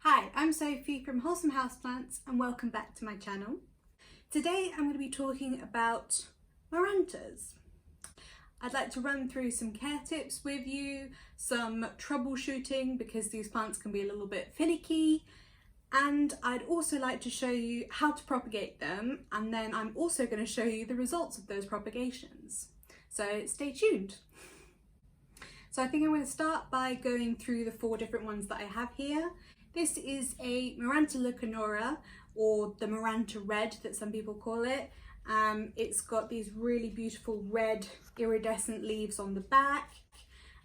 Hi, I'm Sophie from Wholesome Houseplants and welcome back to my channel. Today I'm going to be talking about Marantas. I'd like to run through some care tips with you, some troubleshooting because these plants can be a little bit finicky, and I'd also like to show you how to propagate them, and then I'm also going to show you the results of those propagations. So stay tuned. So I think I'm going to start by going through the 4 different ones that I have here. This is a Maranta lecanora, or the Maranta red that some people call it. It's got these really beautiful red iridescent leaves on the back,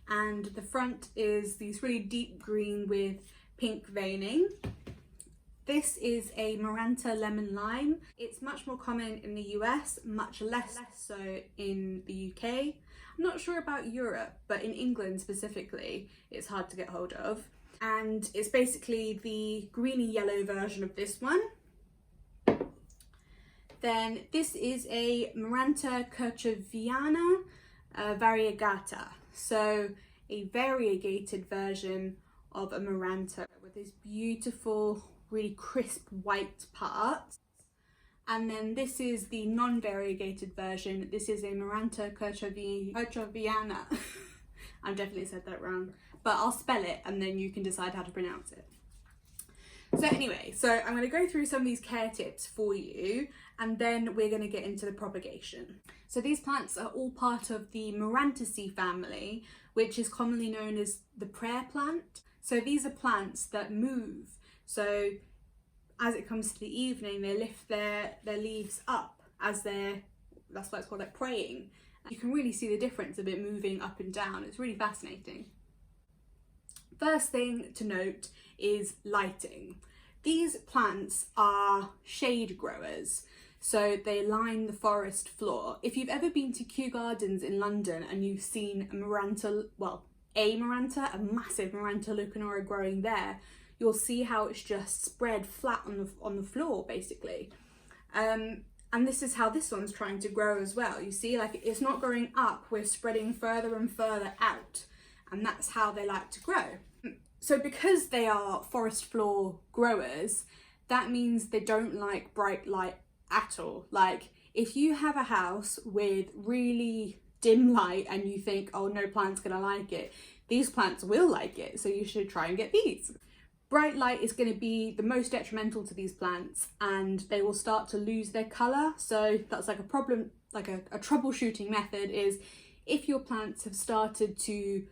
and the front is these really deep green with pink veining. This is a Maranta lemon lime. It's much more common in the US, much less so in the UK. I'm not sure about Europe, but in England specifically, it's hard to get hold of. And it's basically the greeny yellow version of this one. Then this is a Maranta Variegated Variegata, so a variegated version of a Maranta with this beautiful, really crisp white part. And then this is the non-variegated version. This is a Maranta Viana. I've definitely said that wrong, but I'll spell it and then you can decide how to pronounce it. So anyway, I'm going to go through some of these care tips for you, and then we're going to get into the propagation. So these plants are all part of the Marantaceae family, which is commonly known as the prayer plant. So these are plants that move. So as it comes to the evening, they lift their leaves up as that's why it's called, like, praying. You can really see the difference of it moving up and down. It's really fascinating. First thing to note is lighting. These plants are shade growers, so they line the forest floor. If you've ever been to Kew Gardens in London and you've seen a massive Maranta lecanora growing there, you'll see how it's just spread flat on the floor, basically. And this is how this one's trying to grow as well. You see, like, it's not growing up, we're spreading further and further out, and that's how they like to grow. So because they are forest floor growers, that means they don't like bright light at all. Like, if you have a house with really dim light and you think, oh, no plant's gonna like it, these plants will like it, so you should try and get these. Bright light is going to be the most detrimental to these plants, and they will start to lose their colour. So that's like a problem, like a troubleshooting method is if your plants have started to,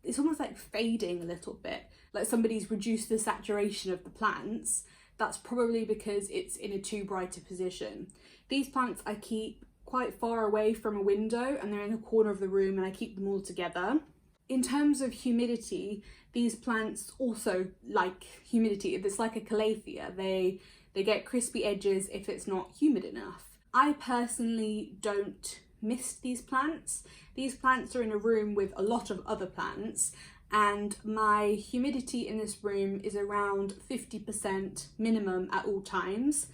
it's almost like fading a little bit, like somebody's reduced the saturation of the plants, that's probably because it's in a too bright a position. These plants I keep quite far away from a window, and they're in the corner of the room, and I keep them all together. In terms of humidity, these plants also like humidity. It's like a calathea. They get crispy edges if it's not humid enough. I personally don't miss these plants. These plants are in a room with a lot of other plants, and my humidity in this room is around 50% minimum at all times,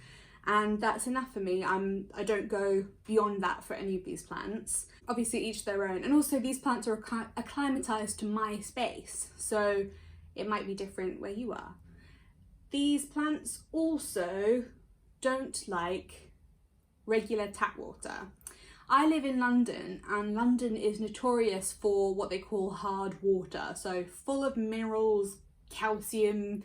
and that's enough for me. I don't go beyond that for any of these plants. Obviously each their own, and also these plants are acclimatized to my space, so it might be different where you are. These plants also don't like regular tap water. I live in London, and London is notorious for what they call hard water, so full of minerals, calcium,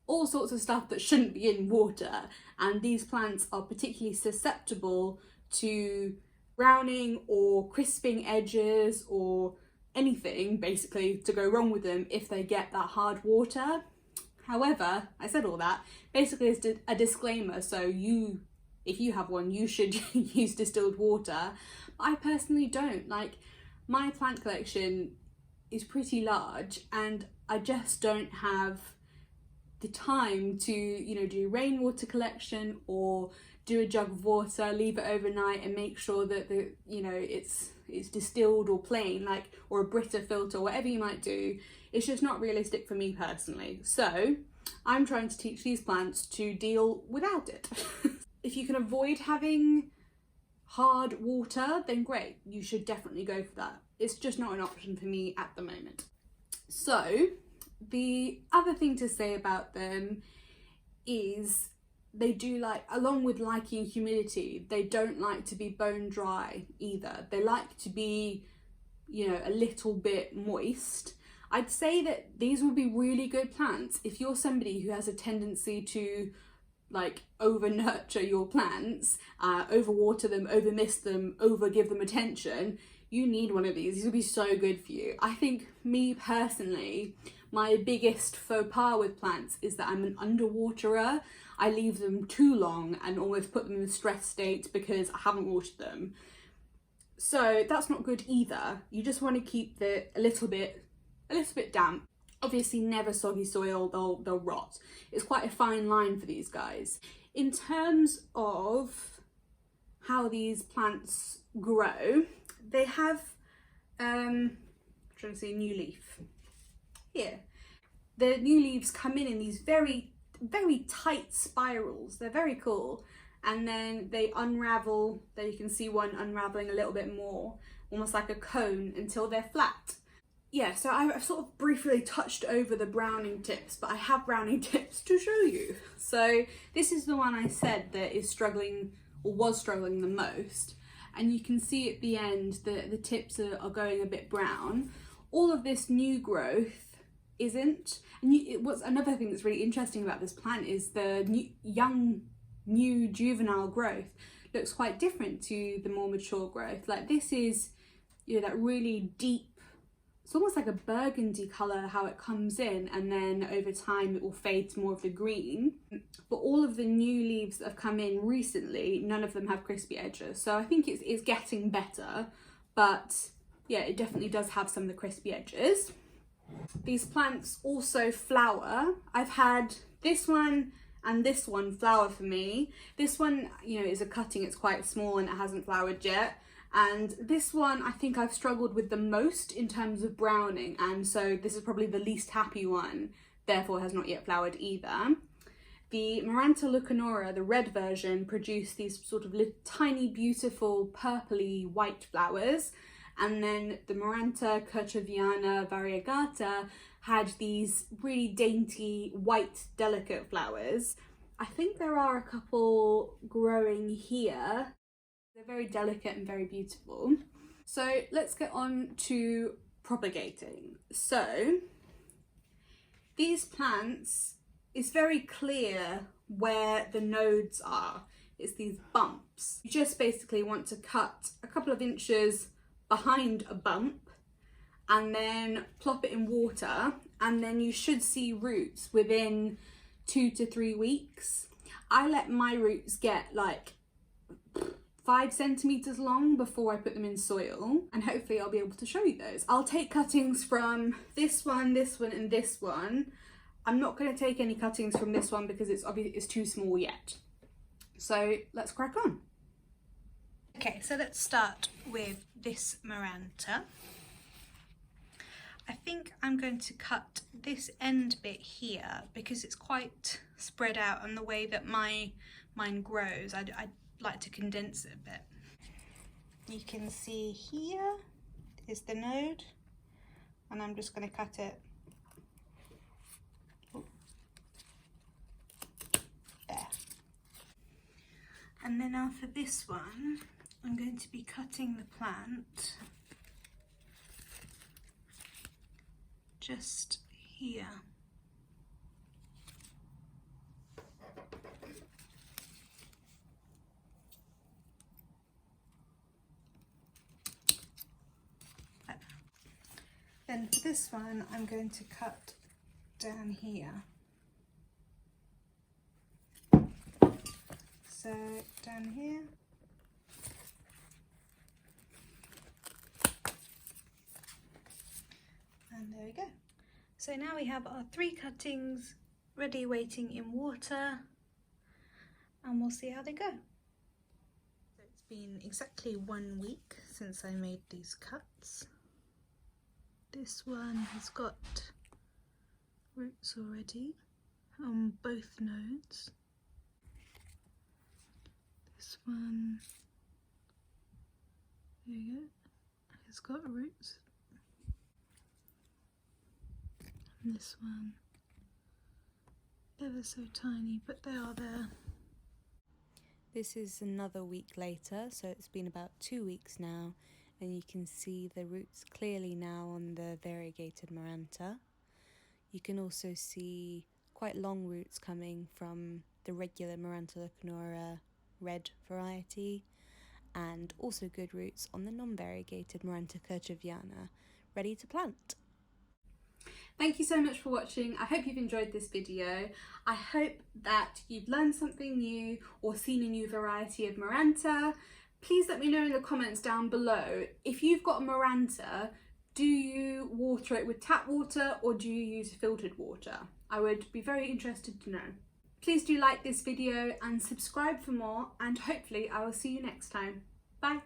all sorts of stuff that shouldn't be in water, and these plants are particularly susceptible to browning or crisping edges or anything basically to go wrong with them if they get that hard water. However, I said all that, basically it's a disclaimer, so if you have one, you should use distilled water. I personally don't. Like, my plant collection is pretty large, and I just don't have the time to, do rainwater collection or do a jug of water, leave it overnight and make sure that it's distilled or plain, or a Brita filter, whatever you might do. It's just not realistic for me personally. So I'm trying to teach these plants to deal without it. If you can avoid having hard water, then great, you should definitely go for that. It's just not an option for me at the moment. So The other thing to say about them is they do like, along with liking humidity, they don't like to be bone dry either. They like to be, you know, a little bit moist. I'd say that these would be really good plants if you're somebody who has a tendency to like over nurture your plants, overwater them, over mist them, over give them attention. You need one of these. These would be so good for you. I think, me personally, my biggest faux pas with plants is that I'm an underwaterer. I leave them too long and almost put them in a stress state because I haven't watered them. So that's not good either. You just want to keep a little bit damp. Obviously never soggy soil, they'll rot. It's quite a fine line for these guys. In terms of how these plants grow, they have, I'm trying to say new leaf. Here. The new leaves come in these very, very tight spirals. They're very cool. And then they unravel. There you can see one unraveling a little bit more, almost like a cone, until they're flat. Yeah, so I've sort of briefly touched over the browning tips, but I have browning tips to show you. So this is the one I said that is struggling, or was struggling the most. And you can see at the end that the tips are going a bit brown. All of this new growth isn't. And what's another thing that's really interesting about this plant is the new juvenile growth looks quite different to the more mature growth. Like this is, you know, that really deep, it's almost like a burgundy colour how it comes in, and then over time it will fade to more of the green. But all of the new leaves that have come in recently, none of them have crispy edges. So I think it's getting better, but yeah, it definitely does have some of the crispy edges. These plants also flower. I've had this one and this one flower for me. This one, you know, is a cutting, it's quite small and it hasn't flowered yet. And this one I think I've struggled with the most in terms of browning, and so this is probably the least happy one, therefore has not yet flowered either. The Maranta Lucanora, the red version, produced these sort of tiny beautiful purpley white flowers, and then the Maranta Kerchoviana Variegata had these really dainty white delicate flowers. I think there are a couple growing here. They're very delicate and very beautiful. So let's get on to propagating. So these plants, it's very clear where the nodes are. It's these bumps. You just basically want to cut a couple of inches behind a bump and then plop it in water, and then you should see roots within 2 to 3 weeks. I let my roots get like 5 centimeters long before I put them in soil, and hopefully I'll be able to show you those. I'll take cuttings from this one, and this one. I'm not going to take any cuttings from this one because it's too small yet. So let's crack on. Okay, so let's start with this Maranta. I think I'm going to cut this end bit here because it's quite spread out, and the way that mine grows, I'd like to condense it a bit. You can see here is the node, and I'm just going to cut it there. And then now for this one, I'm going to be cutting the plant just here. Then for this one, I'm going to cut down here. So down here. And there we go. So now we have our 3 cuttings ready waiting in water, and we'll see how they go. So it's been exactly 1 week since I made these cuts. This one has got roots already on both nodes. This one, there you go, has got roots. And this one, ever so tiny, but they are there. This is another week later, so it's been about 2 weeks now, and you can see the roots clearly now on the variegated Maranta. You can also see quite long roots coming from the regular Maranta lecanora red variety, and also good roots on the non-variegated Maranta kercheviana, ready to plant. Thank you so much for watching. I hope you've enjoyed this video. I hope that you've learned something new or seen a new variety of Maranta. Please let me know in the comments down below, if you've got a Maranta, do you water it with tap water or do you use filtered water? I would be very interested to know. Please do like this video and subscribe for more, and hopefully I will see you next time. Bye.